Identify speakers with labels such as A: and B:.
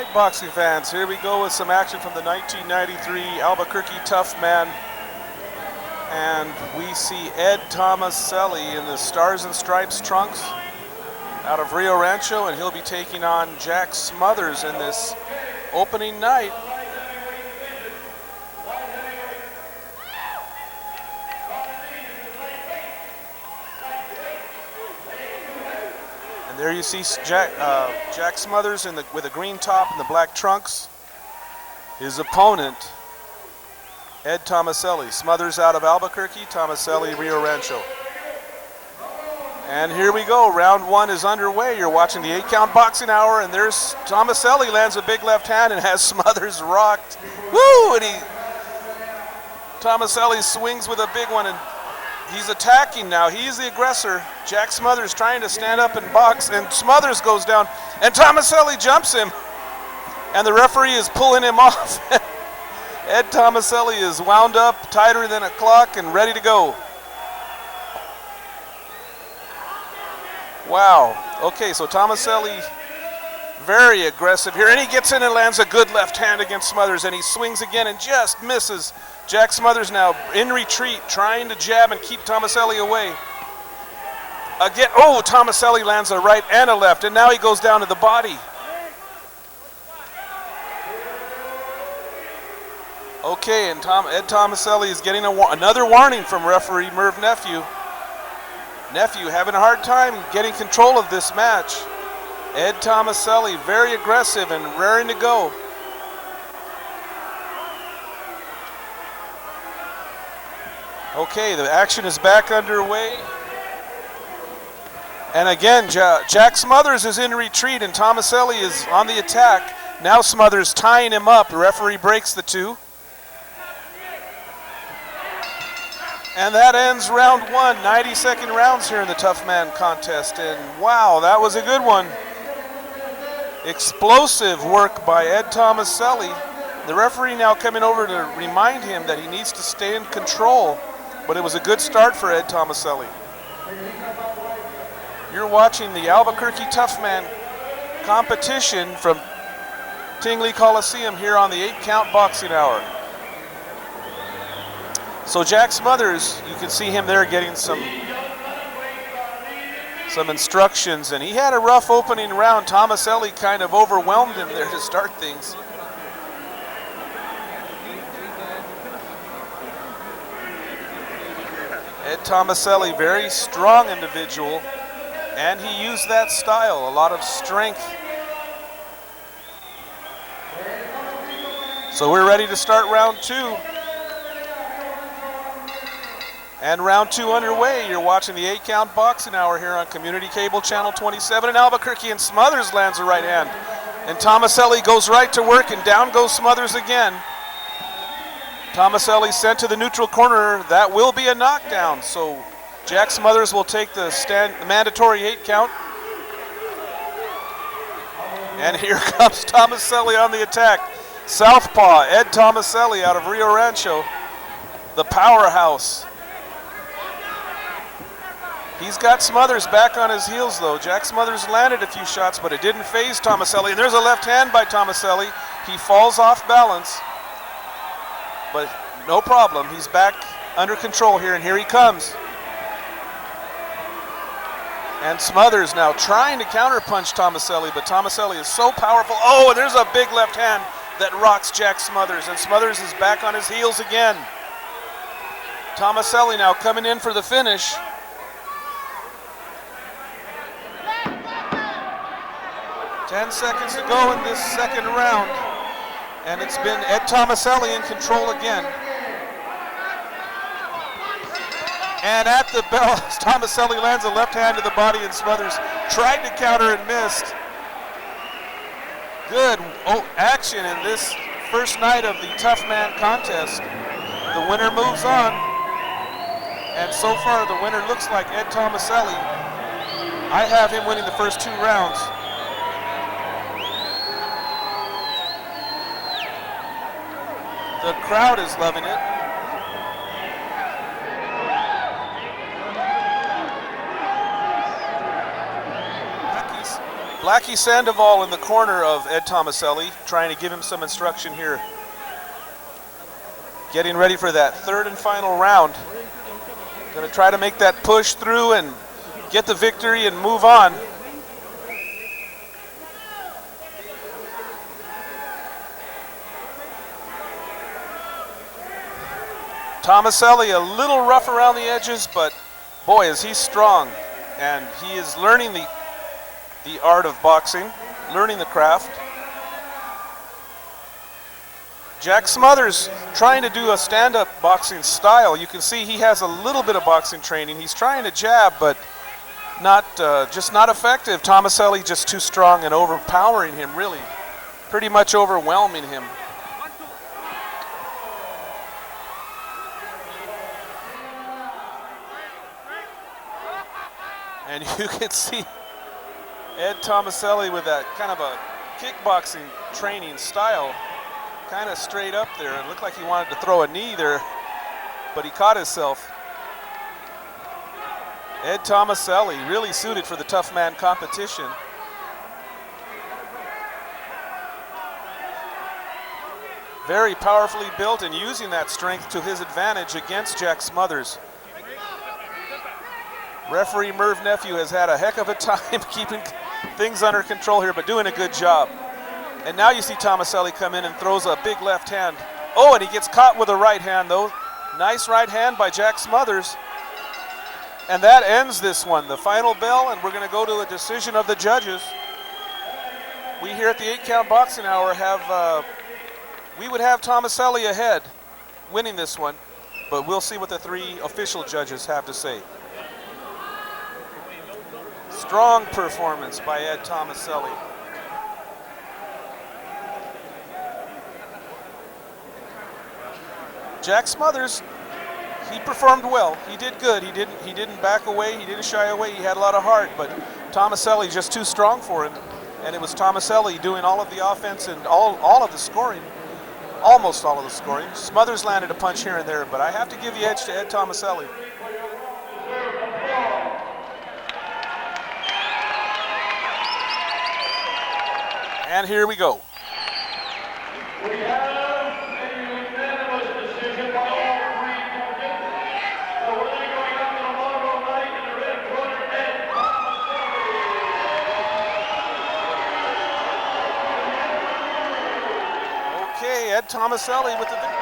A: right, boxing fans, here we go with some action from the 1993 Albuquerque Toughman. And we see Ed Tomaselli in the Stars and Stripes trunks out of Rio Rancho, and he'll be taking on Jack Smothers in this opening night. And there you see Jack Smothers with a green top and the black trunks. His opponent, Ed Tomaselli. Smothers out of Albuquerque, Tomaselli, Rio Rancho. And here we go, round one is underway. You're watching the 8-count boxing hour, and there's Tomaselli lands a big left hand and has Smothers rocked. Woo! And Tomaselli swings with a big one, and he's attacking now. He's the aggressor. Jack Smothers trying to stand up and box, and Smothers goes down, and Tomaselli jumps him, and the referee is pulling him off. Ed Tomaselli is wound up, tighter than a clock, and ready to go. Wow. Okay, so Tomaselli very aggressive here, and he gets in and lands a good left hand against Smothers, and he swings again and just misses. Jack Smothers now in retreat, trying to jab and keep Tomaselli away. Again, oh, Tomaselli lands a right and a left, and now he goes down to the body. Okay, and Ed Tomaselli is getting another warning from referee Merv Nephew. Nephew having a hard time getting control of this match. Ed Tomaselli very aggressive and raring to go. Okay, the action is back underway. And again, Jack Smothers is in retreat and Tomaselli is on the attack. Now Smothers tying him up. The referee breaks the two. And that ends round one, 90-second rounds here in the Toughman contest. And wow, that was a good one. Explosive work by Ed Tomaselli. The referee now coming over to remind him that he needs to stay in control. But it was a good start for Ed Tomaselli. You're watching the Albuquerque Toughman competition from Tingley Coliseum here on the 8-count boxing hour. So Jack Smothers, you can see him there getting some instructions, and he had a rough opening round. Tomaselli kind of overwhelmed him there to start things. Ed Tomaselli, very strong individual, and he used that style, a lot of strength. So we're ready to start round two. And round two underway. You're watching the 8-count boxing hour here on Community Cable Channel 27 in Albuquerque, and Smothers lands a right hand. And Tomaselli goes right to work, and down goes Smothers again. Tomaselli sent to the neutral corner. That will be a knockdown. So Jack Smothers will take the mandatory 8-count. And here comes Tomaselli on the attack. Southpaw, Ed Tomaselli out of Rio Rancho, the powerhouse. He's got Smothers back on his heels, though. Jack Smothers landed a few shots, but it didn't faze Tomaselli. And there's a left hand by Tomaselli. He falls off balance, but no problem. He's back under control here, and here he comes. And Smothers now trying to counterpunch Tomaselli, but Tomaselli is so powerful. Oh, and there's a big left hand that rocks Jack Smothers, and Smothers is back on his heels again. Tomaselli now coming in for the finish. Ten seconds to go in this second round, and it's been Ed Tomaselli in control again. And at the bell, Tomaselli lands a left hand to the body, and Smothers tried to counter and missed. Good action in this first night of the Toughman contest. The winner moves on, and so far the winner looks like Ed Tomaselli. I have him winning the first 2 rounds. The crowd is loving it. Blackie Sandoval in the corner of Ed Tomaselli, trying to give him some instruction here. Getting ready for that third and final round. Going to try to make that push through and get the victory and move on. Tomaselli a little rough around the edges, but boy, is he strong. And he is learning the art of boxing, learning the craft. Jack Smothers trying to do a stand-up boxing style. You can see he has a little bit of boxing training. He's trying to jab, but just not effective. Tomaselli just too strong and overpowering him, really. Pretty much overwhelming him. And you can see Ed Tomaselli with that kind of a kickboxing training style, kind of straight up there. It looked like he wanted to throw a knee there, but he caught himself. Ed Tomaselli really suited for the tough man competition. Very powerfully built and using that strength to his advantage against Jack Smothers. Referee Merv Nephew has had a heck of a time keeping things under control here, but doing a good job. And now you see Tomaselli come in and throws a big left hand. Oh, and he gets caught with a right hand, though. Nice right hand by Jack Smothers. And that ends this one, the final bell, and we're going to go to a decision of the judges. We here at the 8-Count Boxing Hour we would have Tomaselli ahead, winning this one, but we'll see what the 3 official judges have to say. Strong performance by Ed Tomaselli. Jack Smothers, he performed well. He did good. He didn't back away. He didn't shy away. He had a lot of heart, but Tomaselli just too strong for him. And it was Tomaselli doing all of the offense and all of the scoring, almost all of the scoring. Smothers landed a punch here and there, but I have to give the edge to Ed Tomaselli. And here we go.
B: We have a unanimous decision by all 3 judges. So we're then going up to the logo night in the red corner, Ed Tomaselli.
A: Okay, Ed Tomaselli with the victory.